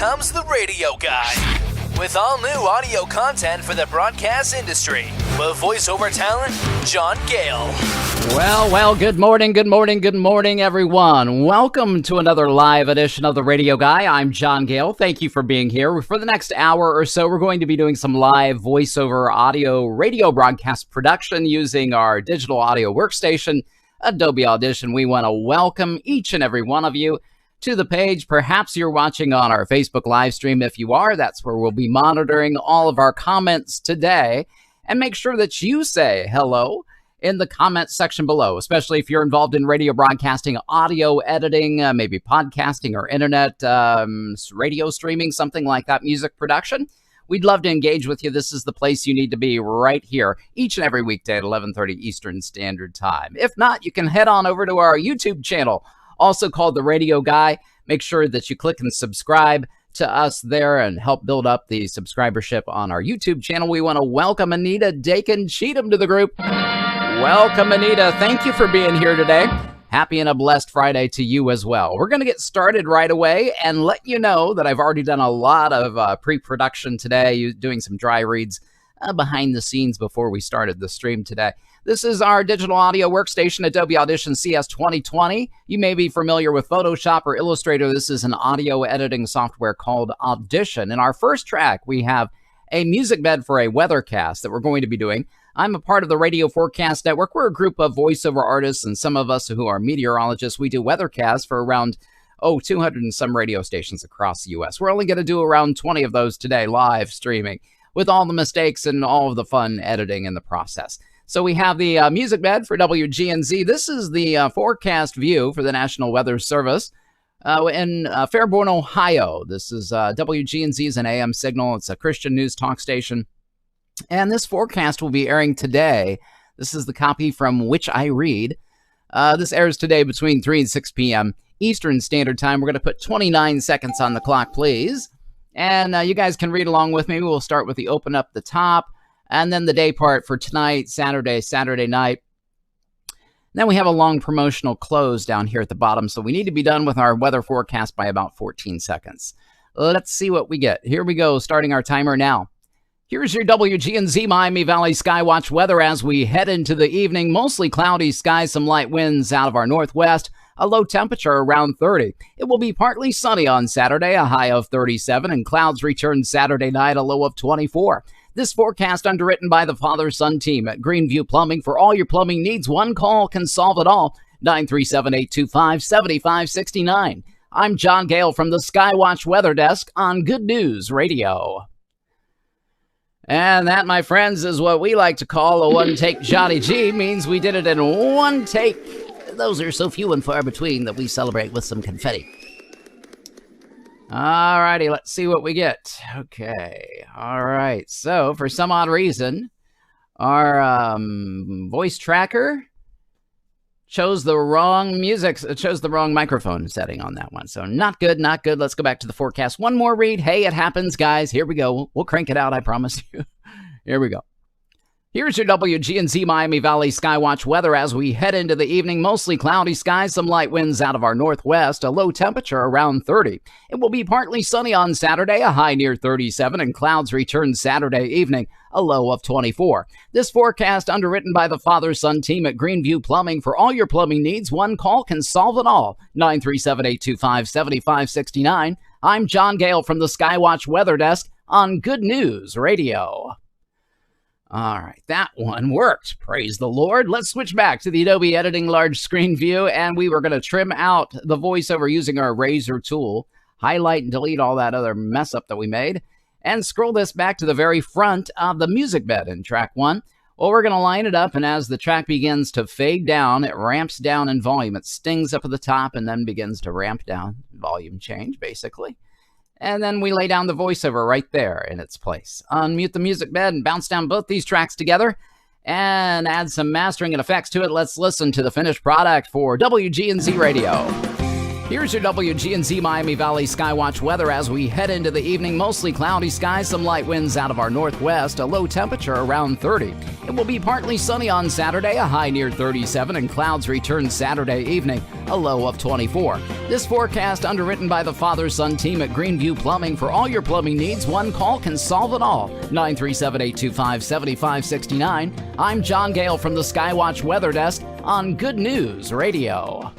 comes the radio guy. With all new audio content for the broadcast industry. With voiceover talent, John Gale. Well, good morning, everyone. Welcome to another live edition of The Radio Guy. I'm John Gale. Thank you for being here. For the next hour or so, we're going to be doing some live voiceover audio radio broadcast production using our digital audio workstation, Adobe Audition. We want to welcome each and every one of you to the page. Perhaps you're watching on our Facebook live stream. If you are, that's where we'll be monitoring all of our comments today. And make sure that you say hello in the comments section below, especially if you're involved in radio broadcasting, audio editing, maybe podcasting or internet radio streaming, something like that, music production. We'd love to engage with you. This is the place you need to be right here each and every weekday at 11:30 Eastern Standard Time. If not, you can head on over to our YouTube channel, also called The Radio Guy. Make sure that you click and subscribe to us there and help build up the subscribership on our YouTube channel. We want to welcome Anita Dakin-Cheatham to the group. Welcome, Anita. Thank you for being here today. Happy and a blessed Friday to you as well. We're going to get started right away and let you know that I've already done a lot of pre-production today, doing some dry reads behind the scenes before we started the stream today. This is our digital audio workstation, Adobe Audition CS 2020. You may be familiar with Photoshop or Illustrator. This is an audio editing software called Audition. In our first track, we have a music bed for a weathercast that we're going to be doing. I'm a part of the Radio Forecast Network. We're a group of voiceover artists, and some of us who are meteorologists, we do weathercasts for around 200 and some radio stations across the U.S. We're only going to do around 20 of those today, live streaming, with all the mistakes and all of the fun editing in the process. So we have the music bed for WGNZ. This is the forecast view for the National Weather Service in Fairborn, Ohio. This is WGNZ's an AM signal. It's a Christian news talk station. And this forecast will be airing today. This is the copy from which I read. This airs today between 3 and 6 p.m. Eastern Standard Time. We're going to put 29 seconds on the clock, please. And you guys can read along with me. We'll start with the open up the top. And then the day part for tonight, Saturday night. Then we have a long promotional close down here at the bottom. So we need to be done with our weather forecast by about 14 seconds. Let's see what we get. Here we go, starting our timer now. Here's your WGNZ Miami Valley Skywatch weather as we head into the evening. Mostly cloudy skies, some light winds out of our northwest. A low temperature around 30. It will be partly sunny on Saturday, a high of 37, and clouds return Saturday night, a low of 24. This forecast underwritten by the father-son team at Greenview Plumbing. For all your plumbing needs, one call can solve it all. 937-825-7569. I'm John Gale from the Skywatch Weather Desk on Good News Radio. And that, my friends, is what we like to call a one-take Johnny G. Means we did it in one take. Those are so few and far between that we celebrate with some confetti. All righty, let's see what we get. Okay, all right. So, for some odd reason, our voice tracker chose the wrong microphone setting on that one. So, not good. Let's go back to the forecast. One more read. Hey, it happens, guys. Here we go. We'll crank it out, I promise you. Here we go. Here's your WGNZ Miami Valley Skywatch weather as we head into the evening. Mostly cloudy skies, some light winds out of our northwest, a low temperature around 30. It will be partly sunny on Saturday, a high near 37, and clouds return Saturday evening, a low of 24. This forecast underwritten by the father-son team at Greenview Plumbing. For all your plumbing needs, one call can solve it all. 937-825-7569. I'm John Gale from the Skywatch Weather Desk on Good News Radio. All right, that one worked. Praise the Lord. Let's switch back to the Adobe Editing Large Screen View, and we were going to trim out the voiceover using our razor tool, highlight and delete all that other mess up that we made, and scroll this back to the very front of the music bed in track 1. Well, we're going to line it up, and as the track begins to fade down, it ramps down in volume. It stings up at the top and then begins to ramp down. Volume change, basically. And then we lay down the voiceover right there in its place. Unmute the music bed and bounce down both these tracks together and add some mastering and effects to it. Let's listen to the finished product for WGNZ Radio. Here's your WGNZ Miami Valley Skywatch weather as we head into the evening. Mostly cloudy skies, some light winds out of our northwest, a low temperature around 30. It will be partly sunny on Saturday, a high near 37, and clouds return Saturday evening, a low of 24. This forecast underwritten by the father-son team at Greenview Plumbing. For all your plumbing needs, one call can solve it all. 937-825-7569. I'm John Gale from the Skywatch Weather Desk on Good News Radio.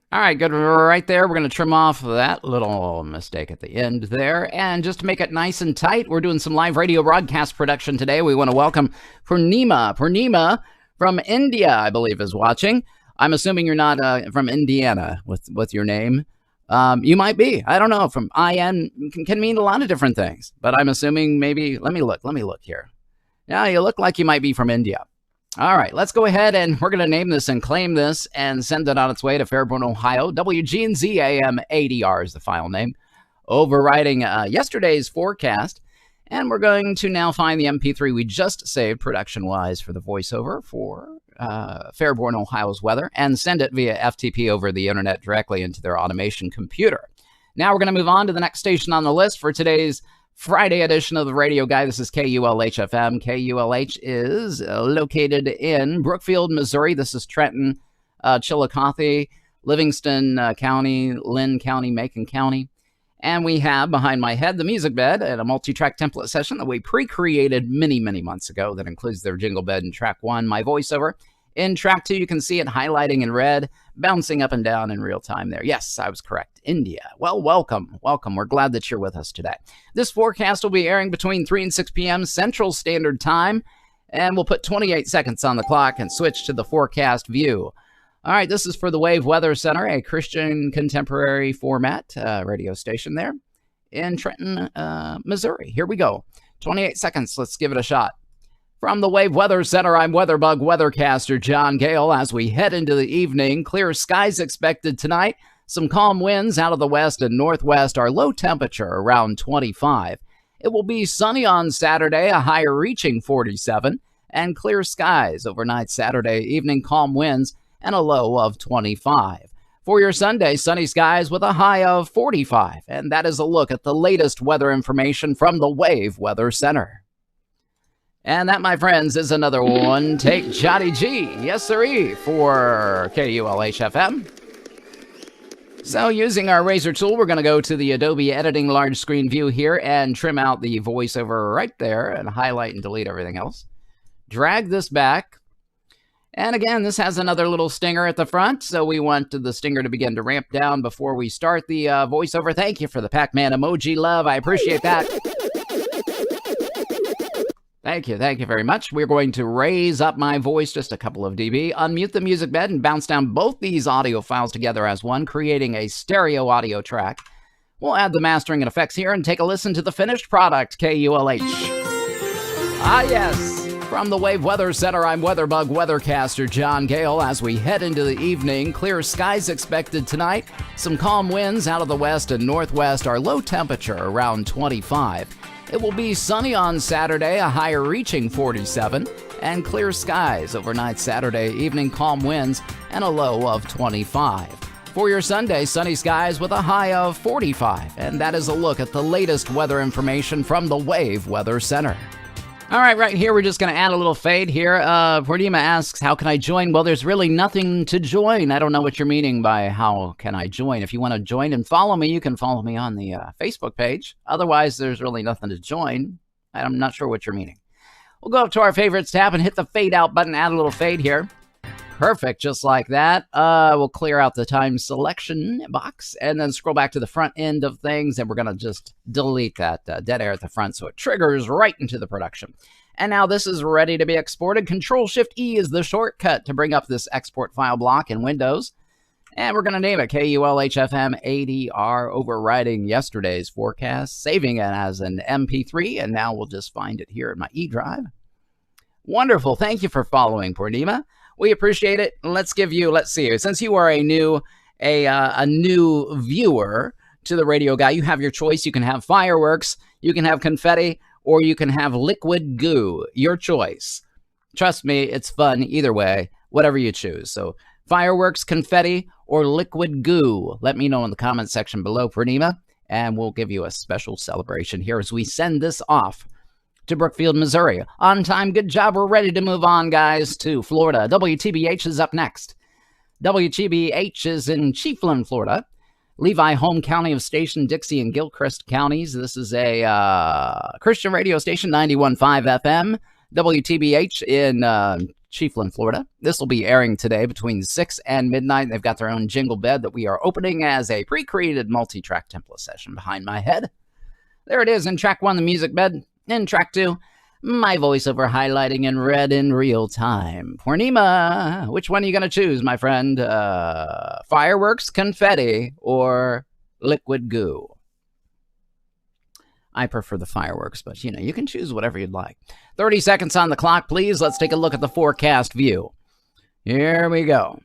All right, good. Right there, we're going to trim off that little mistake at the end there. And just to make it nice and tight, we're doing some live radio broadcast production today. We want to welcome Purnima. Purnima from India, I believe, is watching. I'm assuming you're not from Indiana with your name. You might be. I don't know. From IN can mean a lot of different things. But I'm assuming maybe, let me look here. Yeah, you look like you might be from India. All right, let's go ahead and we're going to name this and claim this and send it on its way to Fairborn, Ohio. WGNZ AM ADR is the file name, overriding yesterday's forecast. And we're going to now find the MP3 we just saved production-wise for the voiceover for Fairborn, Ohio's weather, and send it via FTP over the internet directly into their automation computer. Now we're going to move on to the next station on the list for today's Friday edition of the Radio Guy. This is KULH-FM. KULH is located in Brookfield, Missouri. This is Trenton, Chillicothe, Livingston County, Lynn County, Macon County. And we have behind my head the music bed and a multi-track template session that we pre-created many, many months ago that includes their jingle bed in track 1, my voiceover. In track 2, you can see it highlighting in red, bouncing up and down in real time there. Yes, I was correct. India. Well, welcome. We're glad that you're with us today. This forecast will be airing between 3 and 6 p.m. Central Standard Time, and we'll put 28 seconds on the clock and switch to the forecast view. All right, this is for the Wave Weather Center, a Christian contemporary format radio station there in Trenton, Missouri. Here we go. 28 seconds. Let's give it a shot. From the Wave Weather Center, I'm WeatherBug weathercaster John Gale. As we head into the evening, clear skies expected tonight. Some calm winds out of the west and northwest. Our low temperature around 25. It will be sunny on Saturday, a high reaching 47, and clear skies overnight Saturday evening, calm winds, and a low of 25. For your Sunday, sunny skies with a high of 45. And that is a look at the latest weather information from the Wave Weather Center. And that, my friends, is another one. Take Johnny G. Yes, sirree, for KULH-FM. So using our razor tool, we're going to go to the Adobe Editing large screen view here and trim out the voiceover right there and highlight and delete everything else. Drag this back. And again, this has another little stinger at the front, so we want the stinger to begin to ramp down before we start the voiceover. Thank you for the Pac-Man emoji love. I appreciate that. Thank you very much. We're going to raise up my voice just a couple of dB, unmute the music bed, and bounce down both these audio files together as one, creating a stereo audio track. We'll add the mastering and effects here and take a listen to the finished product, KULH. Ah, yes. From the Wave Weather Center, I'm WeatherBug weathercaster John Gale. As we head into the evening, clear skies expected tonight. Some calm winds out of the west and northwest. Our low temperature around 25. It will be sunny on Saturday, a high reaching 47, and clear skies overnight Saturday evening, calm winds, and a low of 25. For your Sunday, sunny skies with a high of 45, and that is a look at the latest weather information from the Wave Weather Center. All right here, we're just going to add a little fade here. Purnima asks, how can I join? Well, there's really nothing to join. I don't know what you're meaning by how can I join. If you want to join and follow me, you can follow me on the Facebook page. Otherwise, there's really nothing to join. I'm not sure what you're meaning. We'll go up to our favorites tab and hit the fade out button, add a little fade here. Perfect, just like that. We'll clear out the time selection box and then scroll back to the front end of things, and we're going to just delete that dead air at the front so it triggers right into the production. And now this is ready to be exported. Control-Shift-E is the shortcut to bring up this export file block in Windows. And we're going to name it KULH-FM ADR, overriding yesterday's forecast, saving it as an MP3, and now we'll just find it here in my E drive. Wonderful. Thank you for following, Purnima. We appreciate it. Let's see. Since you are a new viewer to the Radio Guy, you have your choice. You can have fireworks, you can have confetti, or you can have liquid goo. Your choice. Trust me, it's fun either way, whatever you choose. So Fireworks, confetti, or liquid goo? Let me know in the comment section below, Purnima, and we'll give you a special celebration here as we send this off to Brookfield, Missouri. On time, good job. We're ready to move on, guys, to Florida. WTBH is up next. WTBH is in Chiefland, Florida. Levi, home county of Station, Dixie, and Gilchrist counties. This is a Christian radio station, 91.5 FM. WTBH in Chiefland, Florida. This will be airing today between 6 and midnight. They've got their own jingle bed that we are opening as a pre-created multi-track template session behind my head. There it is in track 1, the music bed. In track 2, my voiceover highlighting in red in real time. Purnima, which one are you going to choose, my friend? Fireworks, confetti, or liquid goo? I prefer the fireworks, but you can choose whatever you'd like. 30 seconds on the clock, please. Let's take a look at the forecast view. Here we go.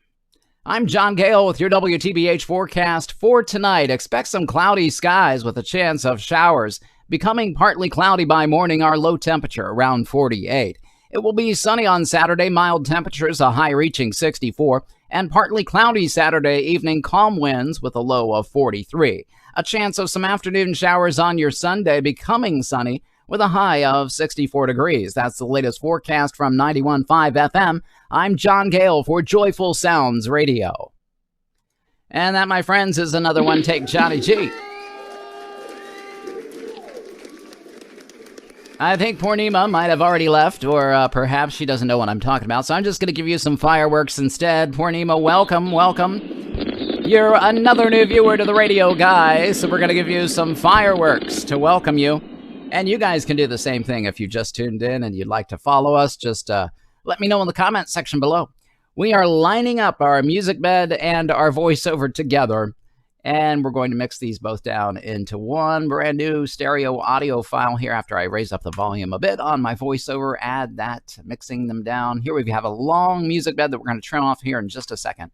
I'm John Gale with your WTBH forecast for tonight. Expect some cloudy skies with a chance of showers. Becoming partly cloudy by morning, our low temperature around 48. It will be sunny on Saturday, mild temperatures, a high reaching 64, and partly cloudy Saturday evening, calm winds with a low of 43. A chance of some afternoon showers on your Sunday, becoming sunny with a high of 64 degrees. That's the latest forecast from 91.5 FM. I'm John Gale for Joyful Sounds Radio. And that, my friends, is another one take Johnny G. I think Purnima might have already left, or perhaps she doesn't know what I'm talking about, so I'm just going to give you some fireworks instead. Purnima, welcome. You're another new viewer to the radio, guys, so we're going to give you some fireworks to welcome you. And you guys can do the same thing if you just tuned in and you'd like to follow us. Just let me know in the comment section below. We are lining up our music bed and our voiceover together. And we're going to mix these both down into one brand new stereo audio file here after I raise up the volume a bit on my voiceover, add that, mixing them down. Here we have a long music bed that we're going to trim off here in just a second.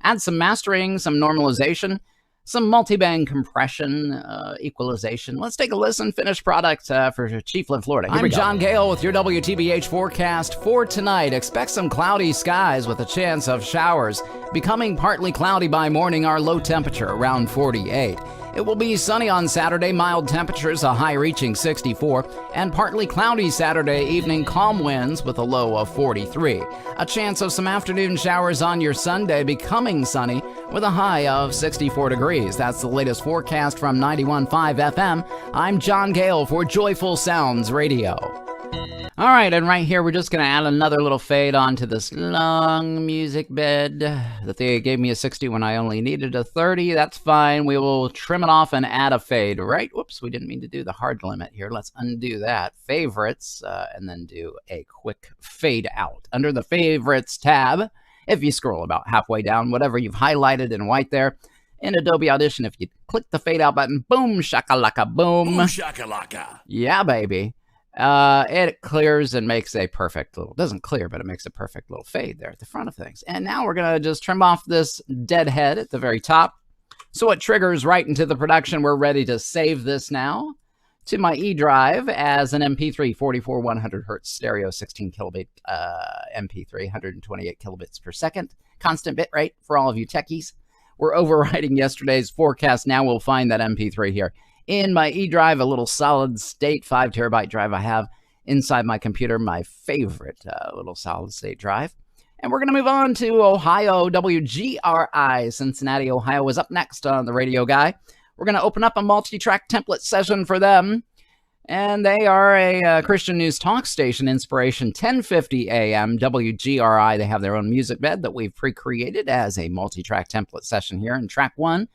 Add some mastering, some normalization, some multi-band compression, equalization. Let's take a listen. Finished product for Chiefland, Florida. I'm John Gale with your WTBH forecast for tonight. Expect some cloudy skies with a chance of showers. Becoming partly cloudy by morning, our low temperature around 48. It will be sunny on Saturday, mild temperatures, a high reaching 64, and partly cloudy Saturday evening, calm winds with a low of 43. A chance of some afternoon showers on your Sunday, becoming sunny with a high of 64 degrees. That's the latest forecast from 91.5 FM. I'm John Gale for Joyful Sounds Radio. All right, and right here, we're just going to add another little fade onto this long music bed that they gave me a 60 when I only needed a 30. That's fine. We will trim it off and add a fade, right? Whoops, we didn't mean to do the hard limit here. Let's undo that. Favorites, and then do a quick fade out. Under the Favorites tab, if you scroll about halfway down, whatever you've highlighted in white there, in Adobe Audition, if you click the fade out button, boom, shakalaka, boom. Boom shakalaka. Yeah, baby. It clears and makes a perfect little, doesn't clear, but it makes a perfect little fade there at the front of things. And now we're going to just trim off this dead head at the very top. So it triggers right into the production. We're ready to save this now to my E drive as an MP3, 44 100 hertz stereo, 16 kilobit MP3, 128 kilobits per second. Constant bit rate for all of you techies. We're overriding yesterday's forecast. Now we'll find that MP3 here. In my E drive, a little solid state 5 terabyte drive I have inside my computer, my favorite little solid state drive. And we're going to move on to Ohio. WGRI Cincinnati, Ohio is up next on the Radio Guy. We're going to open up a multi-track template session for them. And they are a Christian news talk station, Inspiration 1050 AM, WGRI. They have their own music bed that we've pre-created as a multi-track template session here. In track 1,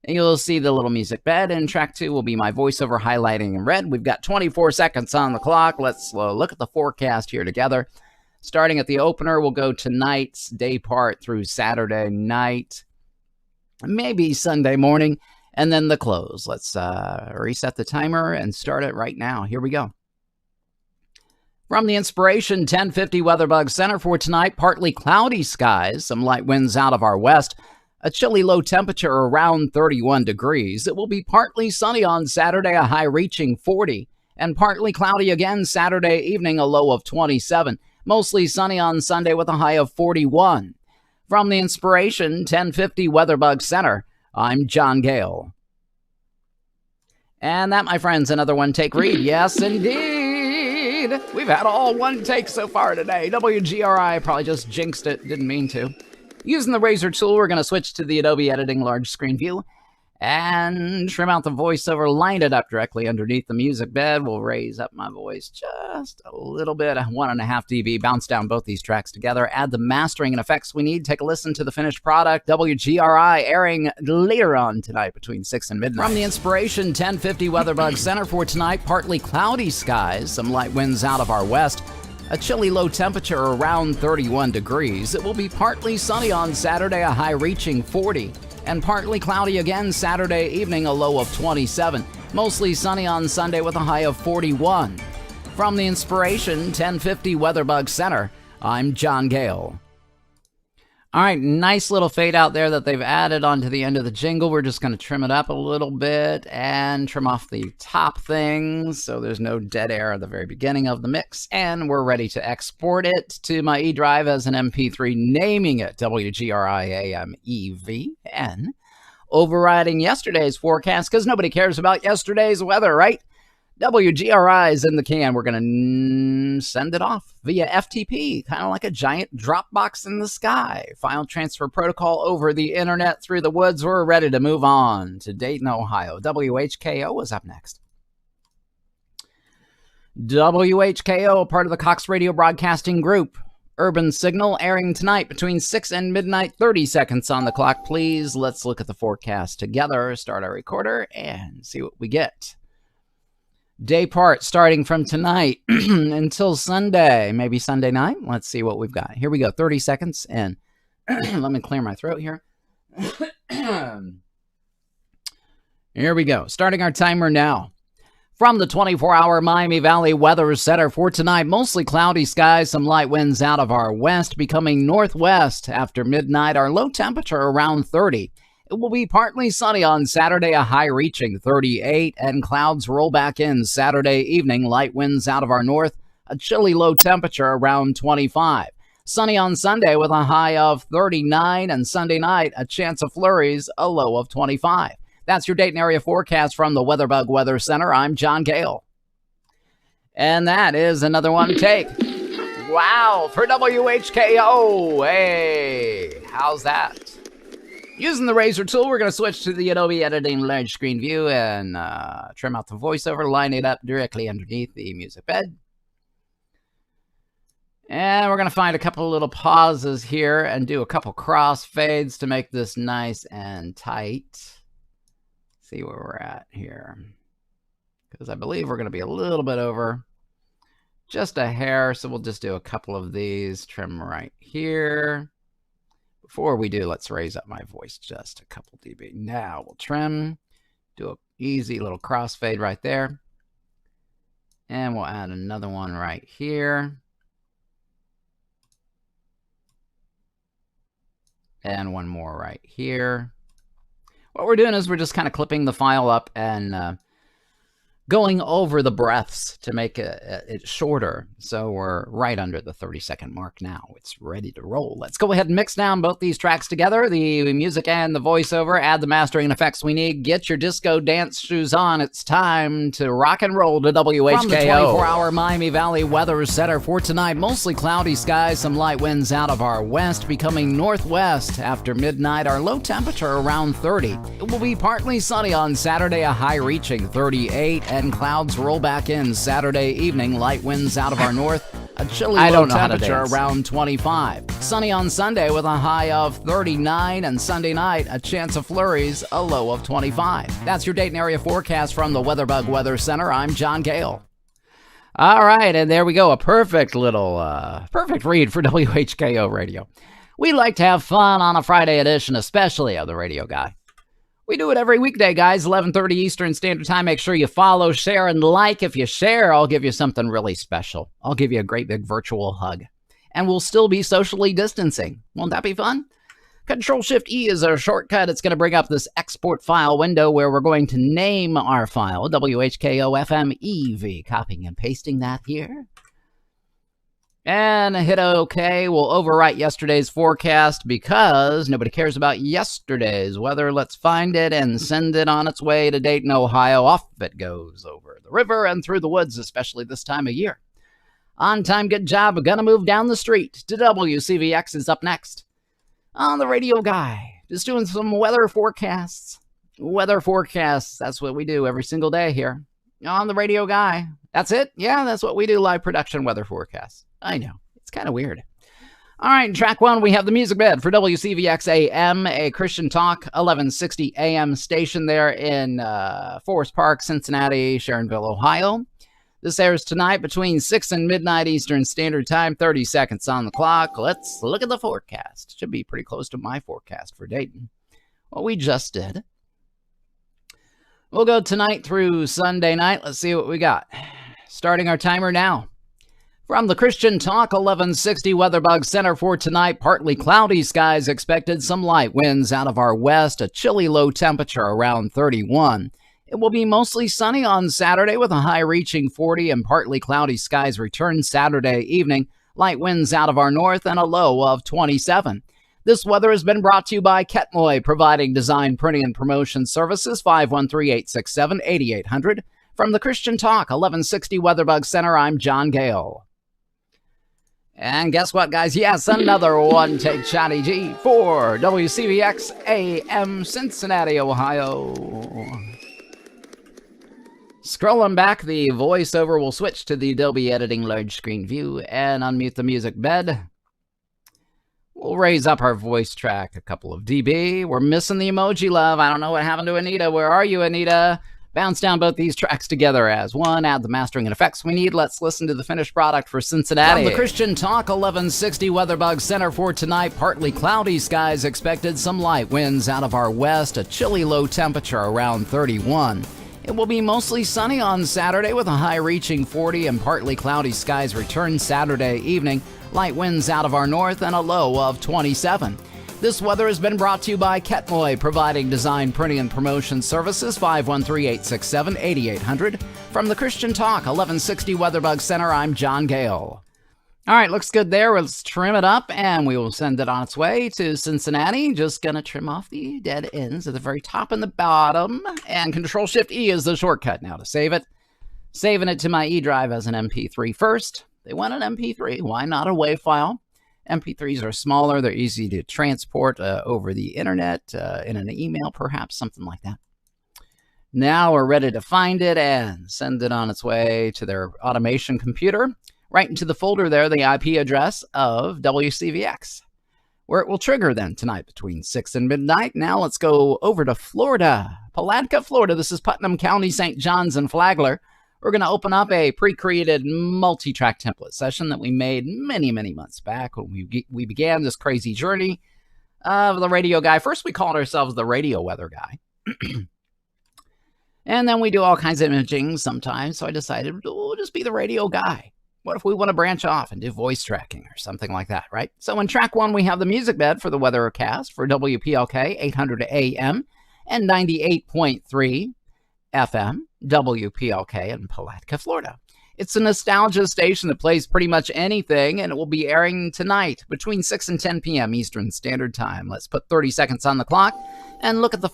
you'll see the little music bed, and track 2 will be my voiceover highlighting in red. We've got 24 seconds on the clock. Let's look at the forecast here together. Starting at the opener, we'll go tonight's day part through Saturday night, maybe Sunday morning, and then the close. Let's reset the timer and start it right now. Here we go. From the Inspiration 1050 Weatherbug Center for tonight, partly cloudy skies, some light winds out of our west. A chilly low temperature around 31 degrees. It will be partly sunny on Saturday, a high reaching 40, and partly cloudy again Saturday evening, a low of 27. Mostly sunny on Sunday with a high of 41. From the Inspiration 1050 Weatherbug Center, I'm John Gale. And that, my friends, another one-take read. Yes, indeed. We've had all one take so far today. WGRI probably just jinxed it. Didn't mean to. Using the razor tool, we're going to switch to the Adobe Editing large screen view and trim out the voiceover, line it up directly underneath the music bed. We'll raise up my voice just a little bit, 1.5 dB, bounce down both these tracks together, add the mastering and effects we need, take a listen to the finished product. WGRI airing later on tonight between 6 and midnight. From the Inspiration 1050 Weatherbug Center for tonight, partly cloudy skies, some light winds out of our west, a chilly low temperature around 31 degrees. It will be partly sunny on Saturday, a high reaching 40. And partly cloudy again Saturday evening, a low of 27. Mostly sunny on Sunday with a high of 41. From the Inspiration 1050 Weatherbug Center, I'm John Gale. All right, nice little fade out there that they've added onto the end of the jingle. We're just going to trim it up a little bit and trim off the top things so there's no dead air at the very beginning of the mix. And we're ready to export it to my E drive as an MP3, naming it WGRIAMEVN. Overriding yesterday's forecast because nobody cares about yesterday's weather, right? WGRI is in the can. We're going to send it off via FTP, kind of like a giant Dropbox in the sky. File transfer protocol over the internet through the woods. We're ready to move on to Dayton, Ohio. WHKO is up next. WHKO, part of the Cox Radio Broadcasting Group. Urban Signal airing tonight between 6 and midnight, 30 seconds on the clock, please. Let's look at the forecast together, start our recorder, and see what we get. Day part starting from tonight until Sunday, maybe Sunday night. Let's see what we've got. Here we go, 30 seconds, and let me clear my throat here. Here we go, starting our timer now. From the 24-hour Miami Valley Weather Center for tonight, mostly cloudy skies, some light winds out of our west, becoming northwest after midnight. Our low temperature around 30. It will be partly sunny on Saturday, a high reaching 38, and clouds roll back in Saturday evening. Light winds out of our north, a chilly low temperature around 25. Sunny on Sunday with a high of 39, and Sunday night, a chance of flurries, a low of 25. That's your Dayton area forecast from the Weatherbug Weather Center. I'm John Gale. And that is another one take. Wow, for WHKO. Hey, how's that? Using the razor tool, we're going to switch to the Adobe Editing large screen view and trim out the voiceover, line it up directly underneath the music bed. And we're going to find a couple of little pauses here and do a couple cross fades to make this nice and tight. See where we're at here. Because I believe we're going to be a little bit over. Just a hair, so we'll just do a couple of these. Trim right here. Before we do, let's raise up my voice just a couple dB. Now we'll trim, do an easy little crossfade right there. And we'll add another one right here. And one more right here. What we're doing is we're just kind of clipping the file up and going over the breaths to make it shorter. So we're right under the 30-second mark now. It's ready to roll. Let's go ahead and mix down both these tracks together, the music and the voiceover, add the mastering and effects we need. Get your disco dance shoes on. It's time to rock and roll to WHKO. From the 24-hour Miami Valley Weather Center for tonight, mostly cloudy skies, some light winds out of our west, becoming northwest after midnight. Our low temperature around 30. It will be partly sunny on Saturday, a high reaching 38, and clouds roll back in Saturday evening. Light winds out of our north, a chilly low temperature around 25. Sunny on Sunday with a high of 39, and Sunday night, a chance of flurries, a low of 25. That's your Dayton area forecast from the Weatherbug Weather Center. I'm John Gale. All right, and there we go. A perfect little, perfect read for WHKO Radio. We like to have fun on a Friday edition, especially of the Radio Guy. We do it every weekday, guys, 11:30 Eastern Standard Time. Make sure you follow, share, and like. If you share, I'll give you something really special. I'll give you a great big virtual hug. And we'll still be socially distancing. Won't that be fun? Control-Shift-E is our shortcut. It's going to bring up this export file window where we're going to name our file, WHKO-FM-EV. Copying and pasting that here. And hit OK. We'll overwrite yesterday's forecast because nobody cares about yesterday's weather. Let's find it and send it on its way to Dayton, Ohio. Off it goes over the river and through the woods, especially this time of year. On time, good job. We're going to move down the street to WCVX is up next. On the radio guy, just doing some weather forecasts. Weather forecasts, that's what we do every single day here. On the radio guy. That's it? Yeah, that's what we do, live production weather forecasts. I know, it's kind of weird. All right, track one, we have the music bed for WCVX AM, a Christian Talk 1160 AM station there in Forest Park, Cincinnati, Sharonville, Ohio. This airs tonight between 6 and midnight Eastern Standard Time, 30 seconds on the clock. Let's look at the forecast. Should be pretty close to my forecast for Dayton. What we just did. We'll go tonight through Sunday night. Let's see what we got. Starting our timer now. From the Christian Talk 1160 Weatherbug Center for tonight, partly cloudy skies expected, some light winds out of our west, a chilly low temperature around 31. It will be mostly sunny on Saturday with a high reaching 40 and partly cloudy skies return Saturday evening, light winds out of our north and a low of 27. This weather has been brought to you by Ketmoy, providing design, printing, and promotion services, 513-867-8800. From the Christian Talk 1160 Weatherbug Center, I'm John Gale. And guess what, guys? Yes, another one-take Johnny G for WCVX AM Cincinnati, Ohio. Scrolling back, the voiceover will switch to the Adobe Editing large screen view and unmute the music bed. We'll raise up our voice track a couple of dB. We're missing the emoji love. I don't know what happened to Anita. Where are you, Anita? Bounce down both these tracks together as one. Add the mastering and effects we need. Let's listen to the finished product for Cincinnati. From the Christian Talk 1160 Weatherbug Center for tonight, partly cloudy skies expected, some light winds out of our west, a chilly low temperature around 31. It will be mostly sunny on Saturday with a high reaching 40 and partly cloudy skies return Saturday evening, light winds out of our north and a low of 27. This weather has been brought to you by Ketmoy, providing design, printing, and promotion services, 513-867-8800. From the Christian Talk 1160 Weatherbug Center, I'm John Gale. All right, looks good there. Let's trim it up, and we will send it on its way to Cincinnati. Just going to trim off the dead ends at the very top and the bottom, and Control-Shift-E is the shortcut now to save it. Saving it to my E drive as an MP3 first. They want an MP3. Why not a WAV file? MP3s are smaller. They're easy to transport over the internet, in an email, perhaps, something like that. Now we're ready to find it and send it on its way to their automation computer, right into the folder there, the IP address of WCVX, where it will trigger then tonight between 6 and midnight. Now let's go over to Florida, Palatka, Florida. This is Putnam County, St. John's, and Flagler. We're going to open up a pre-created multi-track template session that we made many, many months back when we began this crazy journey of the radio guy. First, we called ourselves the radio weather guy. And then we do all kinds of imaging sometimes, so I decided we'll just be the radio guy. What if we want to branch off and do voice tracking or something like that, right? So in track one, we have the music bed for the weathercast for WPLK 800 AM and 98.3 FM, WPLK in Palatka, Florida. It's a nostalgia station that plays pretty much anything, and it will be airing tonight between 6 and 10 p.m. Eastern Standard Time. Let's put 30 seconds on the clock and look at the